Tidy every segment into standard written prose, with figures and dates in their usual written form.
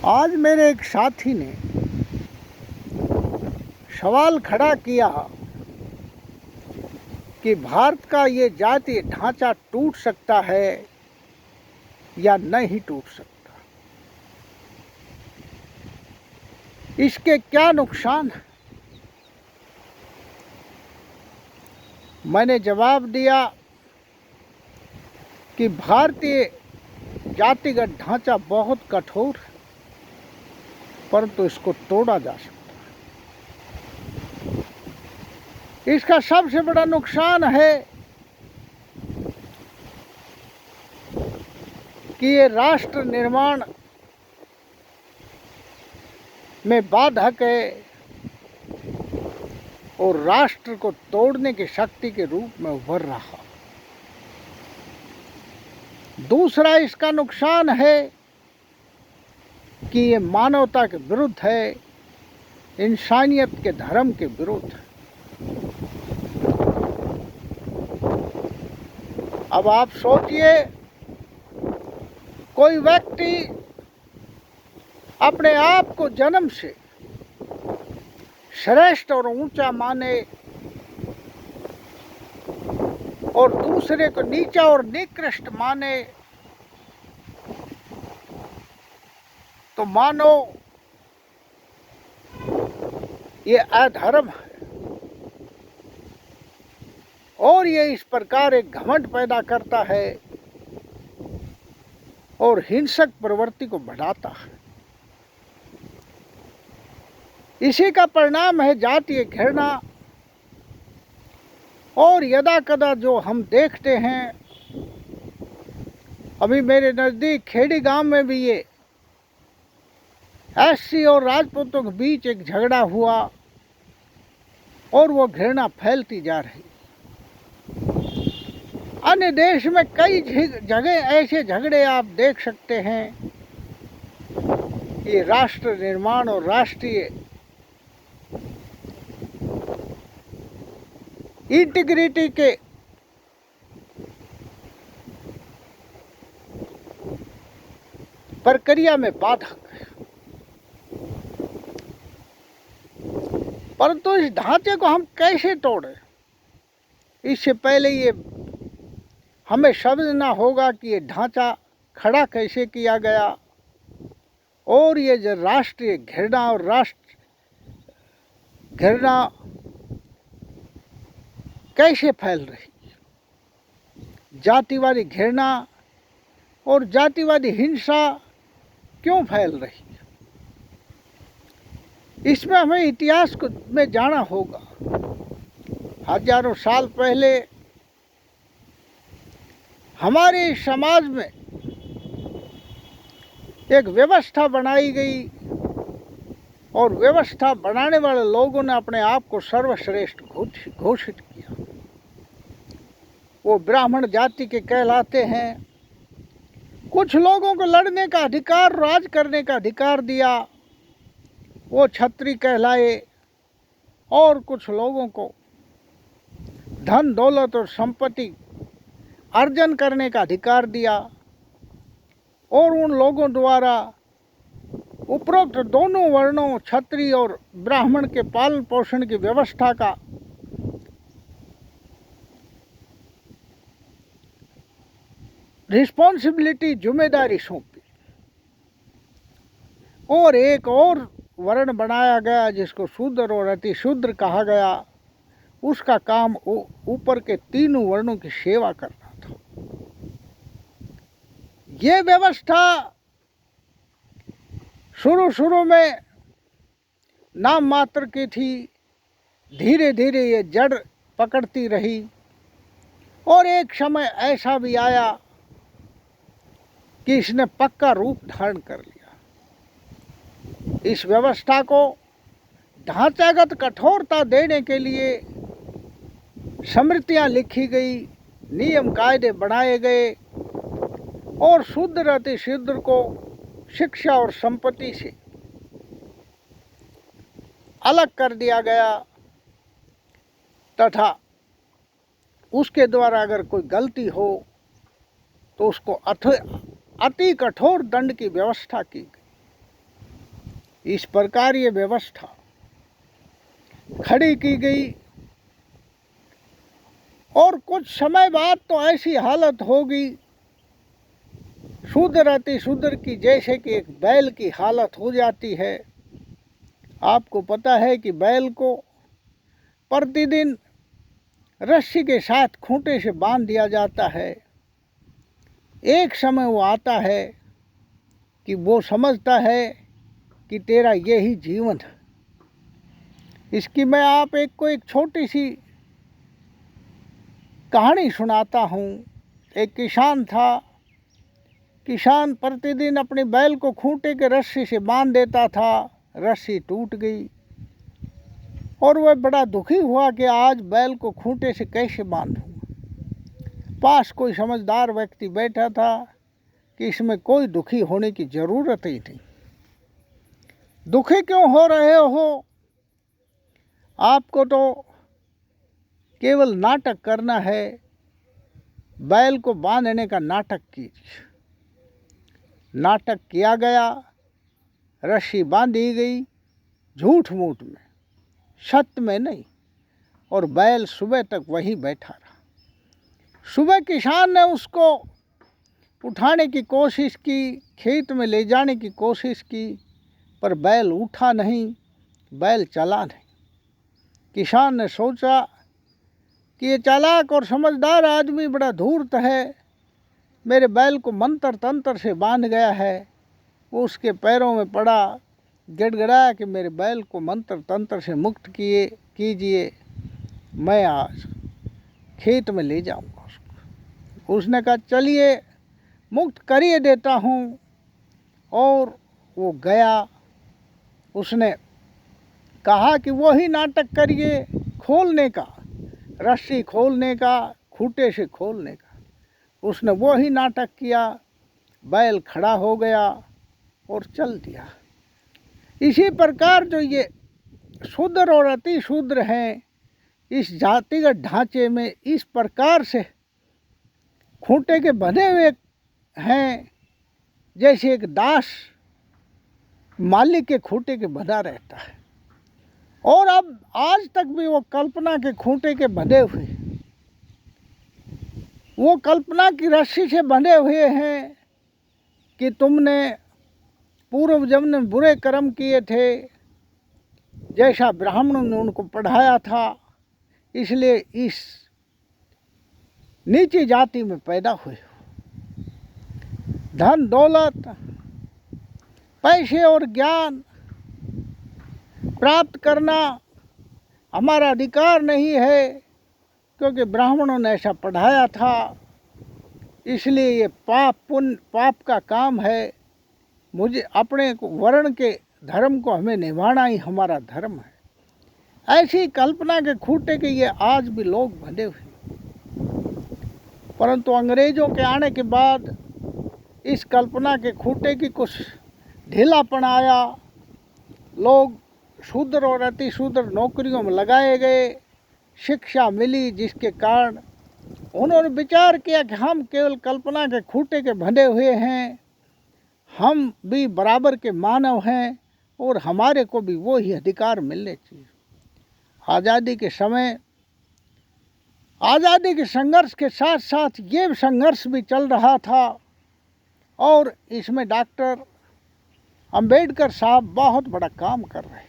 आज मेरे एक साथी ने सवाल खड़ा किया कि भारत का ये जातीय ढांचा टूट सकता है या नहीं टूट सकता, इसके क्या नुकसान हैं। मैंने जवाब दिया कि भारतीय जातिगत ढांचा बहुत कठोर है, परंतु इसको तोड़ा जा सकता है। इसका सबसे बड़ा नुकसान है कि ये राष्ट्र निर्माण में बाधक है और राष्ट्र को तोड़ने की शक्ति के रूप में उभर रहा। दूसरा इसका नुकसान है कि ये मानवता के विरुद्ध है, इंसानियत के धर्म के विरुद्ध है। अब आप सोचिए, कोई व्यक्ति अपने आप को जन्म से श्रेष्ठ और ऊंचा माने और दूसरे को नीचा और निकृष्ट माने, तो मानो ये अधर्म है और ये इस प्रकार एक घमंड पैदा करता है और हिंसक प्रवृत्ति को बढ़ाता है। इसी का परिणाम है जातीय घृणा। और यदा कदा जो हम देखते हैं, अभी मेरे नज़दीक खेड़ी गांव में भी ये एससी और राजपूतों के बीच एक झगड़ा हुआ और वो घृणा फैलती जा रही। अन्य देश में कई जगह ऐसे झगड़े आप देख सकते हैं। ये राष्ट्र निर्माण और राष्ट्रीय इंटीग्रिटी के प्रक्रिया में बाधक है। परंतु इस ढांचे को हम कैसे तोड़ें, इससे पहले ये हमें समझना होगा कि ये ढांचा खड़ा कैसे किया गया और ये जो राष्ट्रीय घृणा और राष्ट्र घृणा कैसे फैल रही, जातिवादी घृणा और जातिवादी हिंसा क्यों फैल रही है। इसमें हमें इतिहास को में जाना होगा। हजारों साल पहले हमारे समाज में एक व्यवस्था बनाई गई और व्यवस्था बनाने वाले लोगों ने अपने आप को सर्वश्रेष्ठ घोषित किया। वो ब्राह्मण जाति के कहलाते हैं। कुछ लोगों को लड़ने का अधिकार, राज करने का अधिकार दिया, वो क्षत्रिय कहलाए, और कुछ लोगों को धन दौलत और संपत्ति अर्जन करने का अधिकार दिया और उन लोगों द्वारा उपरोक्त दोनों वर्णों क्षत्रिय और ब्राह्मण के पालन पोषण की व्यवस्था का रिस्पॉन्सिबिलिटी, जिम्मेदारी सौंपी और एक और वर्ण बनाया गया जिसको शूद्र और अति शूद्र कहा गया। उसका काम ऊपर के तीनों वर्णों की सेवा करना था। ये व्यवस्था शुरू में नाम मात्र की थी, धीरे धीरे ये जड़ पकड़ती रही और एक समय ऐसा भी आया कि इसने पक्का रूप धारण कर लिया। इस व्यवस्था को ढांचागत कठोरता देने के लिए स्मृतियाँ लिखी गई, नियम कायदे बनाए गए और शूद्र अति शूद्र को शिक्षा और संपत्ति से अलग कर दिया गया तथा उसके द्वारा अगर कोई गलती हो तो उसको अति कठोर दंड की व्यवस्था की गई। इस प्रकार ये व्यवस्था खड़ी की गई और कुछ समय बाद तो ऐसी हालत हो गई शूद्र अति शूद्र की, जैसे कि एक बैल की हालत हो जाती है। आपको पता है कि बैल को प्रतिदिन रस्सी के साथ खूंटे से बांध दिया जाता है। एक समय वो आता है कि वो समझता है कि तेरा यही जीवन है। इसकी मैं आप एक छोटी सी कहानी सुनाता हूँ। एक किसान था। किसान प्रतिदिन अपने बैल को खूंटे के रस्सी से बांध देता था। रस्सी टूट गई और वह बड़ा दुखी हुआ कि आज बैल को खूंटे से कैसे बांधूं। पास कोई समझदार व्यक्ति बैठा था कि इसमें कोई दुखी होने की ज़रूरत ही नहीं। दुखी क्यों हो रहे हो? आपको तो केवल नाटक करना है। बैल को बांधने का नाटक कीजिए। नाटक किया गया, रस्सी बांधी गई, झूठ मूठ में, सत्य में नहीं, और बैल सुबह तक वहीं बैठा रहा। सुबह किसान ने उसको उठाने की कोशिश की, खेत में ले जाने की कोशिश की, पर बैल उठा नहीं, बैल चला नहीं। किसान ने सोचा कि ये चालाक और समझदार आदमी बड़ा धूर्त है, मेरे बैल को मंत्र तंत्र से बांध गया है। वो उसके पैरों में पड़ा, गिड़गिड़ाया कि मेरे बैल को मंत्र तंत्र से मुक्त कीजिए, मैं आज खेत में ले जाऊंगा उसको। उसने कहा चलिए मुक्त करिए देता हूँ, और वो गया। उसने कहा कि वही नाटक करिए, खोलने का, रस्सी खोलने का, खूंटे से खोलने का। उसने वही नाटक किया। बैल खड़ा हो गया और चल दिया। इसी प्रकार जो ये शूद्र और अति शूद्र हैं, इस जातिगत ढांचे में इस प्रकार से खूंटे के बंधे हुए हैं, जैसे एक दास मालिक के खूंटे के बंधा रहता है। और अब आज तक भी वो कल्पना के खूंटे के बंधे हुए, वो कल्पना की रस्सी से बंधे हुए हैं कि तुमने पूर्व जन्म में बुरे कर्म किए थे, जैसा ब्राह्मणों ने उनको पढ़ाया था, इसलिए इस नीची जाति में पैदा हुए। धन दौलत, पैसे और ज्ञान प्राप्त करना हमारा अधिकार नहीं है, क्योंकि ब्राह्मणों ने ऐसा पढ़ाया था। इसलिए ये पाप का काम है। मुझे अपने वर्ण के धर्म को हमें निभाना ही हमारा धर्म है। ऐसी कल्पना के खूंटे के ये आज भी लोग बंधे हुए। परंतु अंग्रेज़ों के आने के बाद इस कल्पना के खूंटे की कुछ ढीलापन आया। लोग शूद्र और अति शूद्र नौकरियों में लगाए गए, शिक्षा मिली, जिसके कारण उन्होंने विचार किया कि हम केवल कल्पना के खूंटे के बंधे हुए हैं, हम भी बराबर के मानव हैं और हमारे को भी वो ही अधिकार मिलने चाहिए। आज़ादी के समय आज़ादी के संघर्ष के साथ साथ ये संघर्ष भी चल रहा था, और इसमें डॉक्टर अंबेडकर साहब बहुत बड़ा काम कर रहे थे।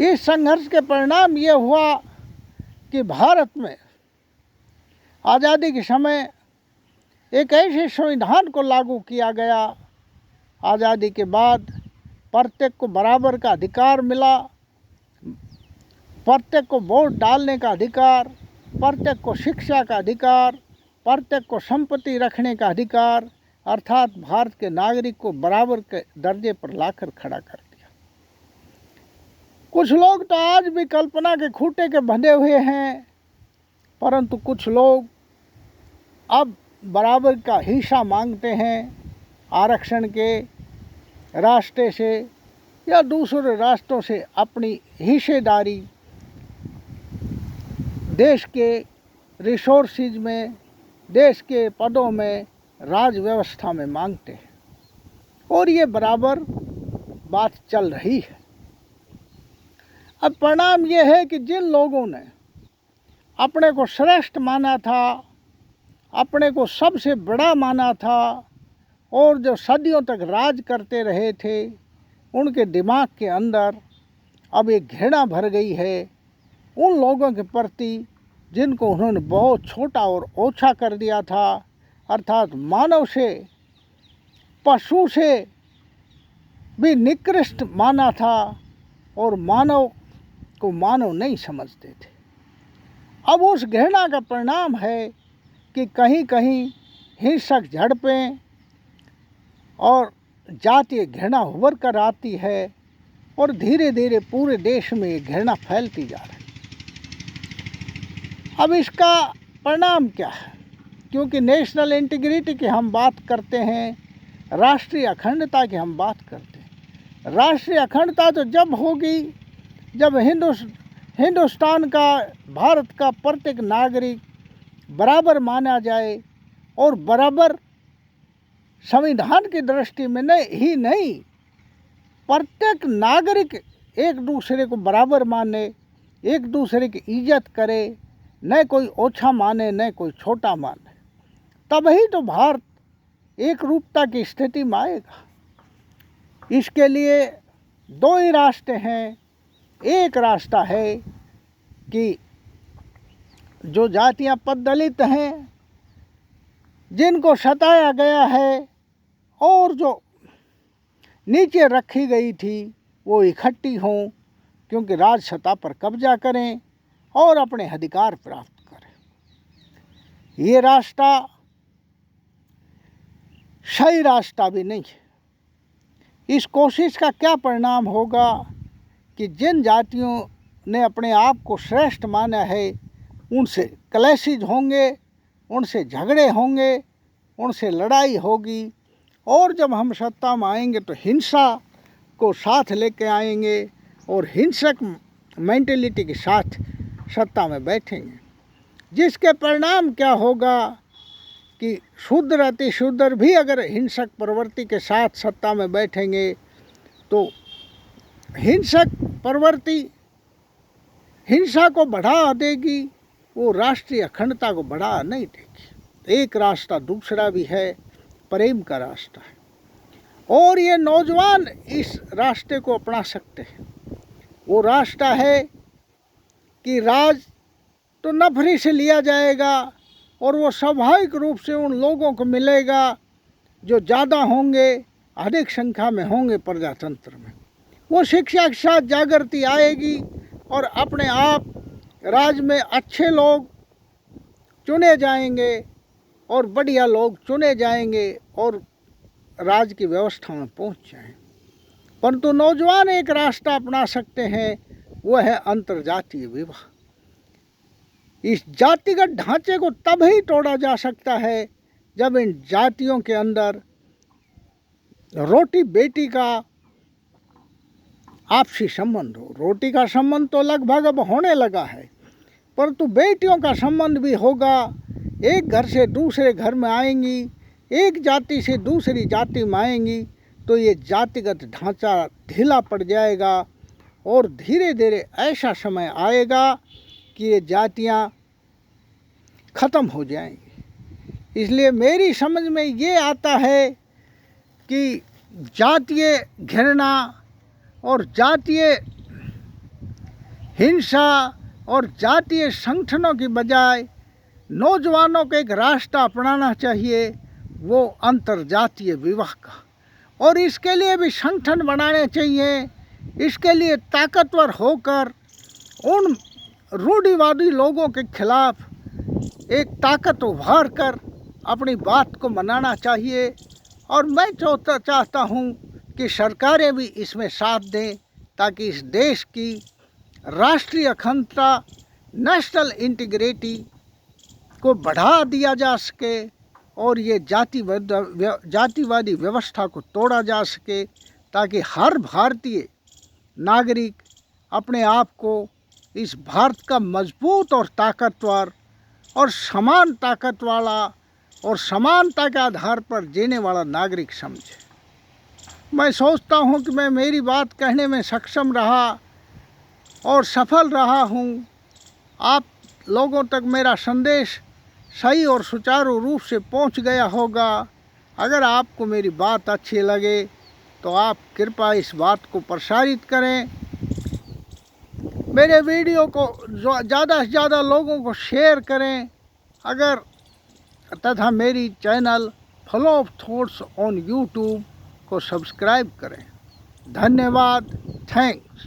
इस संघर्ष के परिणाम ये हुआ कि भारत में आज़ादी के समय एक ऐसे संविधान को लागू किया गया। आज़ादी के बाद प्रत्येक को बराबर का अधिकार मिला, प्रत्येक को वोट डालने का अधिकार, प्रत्येक को शिक्षा का अधिकार, प्रत्येक को संपत्ति रखने का अधिकार, अर्थात भारत के नागरिक को बराबर के दर्जे पर लाकर खड़ा कर दिया। कुछ लोग तो आज भी कल्पना के खूंटे के बंधे हुए हैं, परंतु कुछ लोग अब बराबर का हिस्सा मांगते हैं, आरक्षण के रास्ते से या दूसरे रास्तों से अपनी हिस्सेदारी देश के रिसोर्सेज में, देश के पदों में, राज व्यवस्था में मांगते हैं। और ये बराबर बात चल रही है। अब परिणाम ये है कि जिन लोगों ने अपने को श्रेष्ठ माना था, अपने को सबसे बड़ा माना था और जो सदियों तक राज करते रहे थे, उनके दिमाग के अंदर अब एक घृणा भर गई है उन लोगों के प्रति जिनको उन्होंने बहुत छोटा और ओछा कर दिया था, अर्थात मानव से, पशु से भी निकृष्ट माना था और मानव को मानव नहीं समझते थे। अब उस घृणा का परिणाम है कि कहीं कहीं हिंसक झड़पें और जातीय घृणा उभर कर आती है और धीरे धीरे पूरे देश में ये घृणा फैलती जा रही है। अब इसका परिणाम क्या है? क्योंकि नेशनल इंटीग्रिटी की हम बात करते हैं, राष्ट्रीय अखंडता की हम बात करते हैं। राष्ट्रीय अखंडता तो जब होगी जब हिंदुस्तान का, भारत का प्रत्येक नागरिक बराबर माना जाए और बराबर संविधान की दृष्टि में नहीं, प्रत्येक नागरिक एक दूसरे को बराबर माने, एक दूसरे की इज्जत करे, न कोई ओछा माने न कोई छोटा माने, तभी तो भारत एक रूपता की स्थिति में आएगा। इसके लिए दो ही रास्ते हैं। एक रास्ता है कि जो जातियां पददलित हैं, जिनको सताया गया है और जो नीचे रखी गई थी, वो इकट्ठी हों, क्योंकि राज सत्ता पर कब्जा करें और अपने अधिकार प्राप्त करें। ये रास्ता सही रास्ता भी नहीं है। इस कोशिश का क्या परिणाम होगा कि जिन जातियों ने अपने आप को श्रेष्ठ माना है, उनसे क्लैशेज होंगे, उनसे झगड़े होंगे, उनसे लड़ाई होगी और जब हम सत्ता में आएंगे तो हिंसा को साथ लेके आएंगे और हिंसक मेंटेलिटी के साथ सत्ता में बैठेंगे, जिसके परिणाम क्या होगा कि शूद्र अति शूद्र भी अगर हिंसक प्रवृत्ति के साथ सत्ता में बैठेंगे तो हिंसक प्रवृत्ति हिंसा को बढ़ा देगी, वो राष्ट्रीय अखंडता को बढ़ा नहीं देगी। एक रास्ता दूसरा भी है, प्रेम का रास्ता है और ये नौजवान इस रास्ते को अपना सकते हैं। वो रास्ता है कि राज तो नफरी से लिया जाएगा और वो स्वाभाविक रूप से उन लोगों को मिलेगा जो ज़्यादा होंगे, अधिक संख्या में होंगे प्रजातंत्र में। वो शिक्षा के साथ जागृति आएगी और अपने आप राज में अच्छे लोग चुने जाएंगे और बढ़िया लोग चुने जाएंगे और राज की व्यवस्था में पहुंच जाएं। परंतु नौजवान एक रास्ता अपना सकते हैं, वह है अंतर्जातीय विवाह। इस जातिगत ढांचे को तब ही तोड़ा जा सकता है जब इन जातियों के अंदर रोटी बेटी का आपसी संबंध हो। रोटी का संबंध तो लगभग अब होने लगा है, परंतु बेटियों का संबंध भी होगा। एक घर से दूसरे घर में आएंगी, एक जाति से दूसरी जाति में आएंगी, तो ये जातिगत ढांचा ढीला पड़ जाएगा और धीरे धीरे ऐसा समय आएगा कि ये जातियां ख़त्म हो जाएंगी। इसलिए मेरी समझ में ये आता है कि जातीय घृणा और जातीय हिंसा और जातीय संगठनों की बजाय नौजवानों को एक रास्ता अपनाना चाहिए, वो अंतर्जातीय विवाह का। और इसके लिए भी संगठन बनाने चाहिए। इसके लिए ताकतवर होकर उन रूढ़िवादी लोगों के खिलाफ एक ताकत उभार कर अपनी बात को मनाना चाहिए। और मैं चाहता हूँ कि सरकारें भी इसमें साथ दें ताकि इस देश की राष्ट्रीय अखंडता, नेशनल इंटीग्रिटी को बढ़ा दिया जा सके और ये जातिवादी व्यवस्था को तोड़ा जा सके, ताकि हर भारतीय नागरिक अपने आप को इस भारत का मजबूत और ताकतवर और समान ताकत वाला और समानता के आधार पर जीने वाला नागरिक समझे। मैं सोचता हूँ कि मैं मेरी बात कहने में सक्षम रहा और सफल रहा हूँ। आप लोगों तक मेरा संदेश सही और सुचारू रूप से पहुँच गया होगा। अगर आपको मेरी बात अच्छी लगे तो आप कृपया इस बात को प्रसारित करें, मेरे वीडियो को ज़्यादा से ज़्यादा लोगों को शेयर करें, अगर तथा मेरी channel flow of thoughts on YouTube को सब्सक्राइब करें। धन्यवाद। थैंक्स।